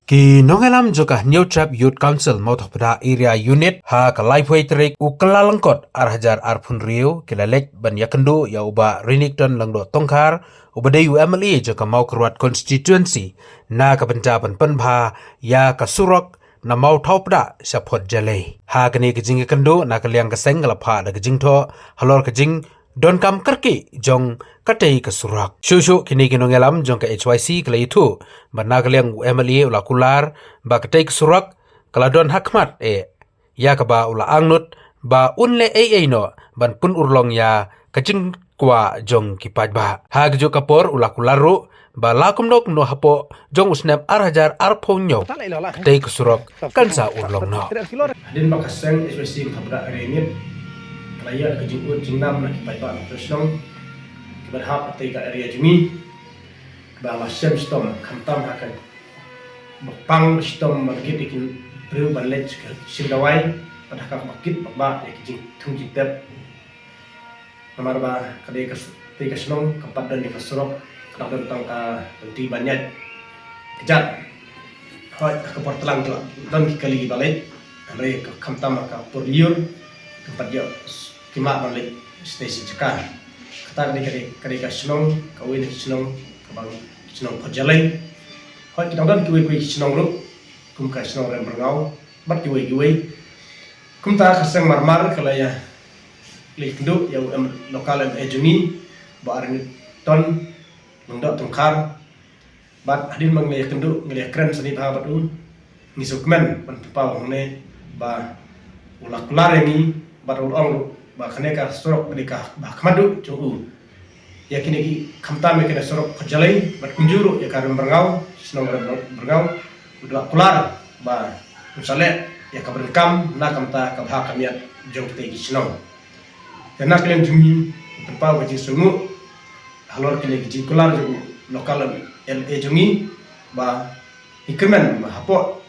Ki nongelam juga New Trap Youth Council mau pada area unit ha ke Lifeway Trik ukela lengkot arhajar arpun riu kilalek ban yakendu ya uba Renington langdo tongkar uba de UMLE juga mau keruat constituency na ke penjaban penbha ya ke surok na mau tau pada sapot jale ha kene kejing yakendu na kaliang keseng galapa da kejing to halor kejing don kam kerki jong katei ke surak. Shushu kini ngelam jong ke HYC kala itu. Bana kaliang UMLE ula kular ba katei ke surak kala don hakmat ya ka ba ula angnut ba unle no ban pun urlong ya kajing kwa jong kipaj ba. Hag jo kapor ula kularu ba lakum nok no hapo jong usnep arhajar arponyo katei ke surak kansa urlong no. Din makaseng HYC kabra renit Raya ke jingkut jingnam nak kipai pak tersenong berhap atai ke area jumi bahwa sem stom kamtam akan bepang stom market ikin priu balet ke sindawai pada kak market bakba ya jing tung jitep nomor ba kadai ke tai ke senong keempat dan di kasurok kedak tentang nanti banyak kejat hoi ke portelang tu dan kali balet raya ke kamtam ka puriur tempat dia kimak balik stasi cekar kata kadi senong kawin senong kabang senong perjalanan hoi kita dan kuwi senong lu kum ka senong rem berngau bat kuwi kum ta kaseng marmar kala ya likndu ya lokal ejuni ba arni ton mengdak tungkar bat adin mangle kendu ngeliat keren seni pa batu ngisukmen pan pa ne ba ulak kular ini baru ong ba kaneka sorok mereka ba kamadu cu ya kini ki kamta me kena sorok perjalai bat kunjuru ya karum berngau senong berngau udah kular ba usale ya kaberkam na kamta kabha kamiat jong te ki senong karena kalian jumi tempa wajib sungu halor kini ki kular ju lokal LA jumi ba ikremen ba hapo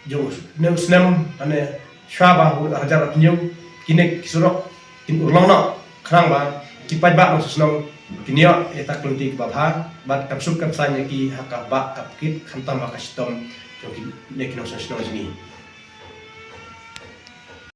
jo neusnem ane syabah hajar atnyum kini kisurok kin urlong no kerang ba kipai ba no susnong kinio eta klunti babha bat kapsuk kapsanya ki hakaba kapkit khantam makastom joki nekino susnong ini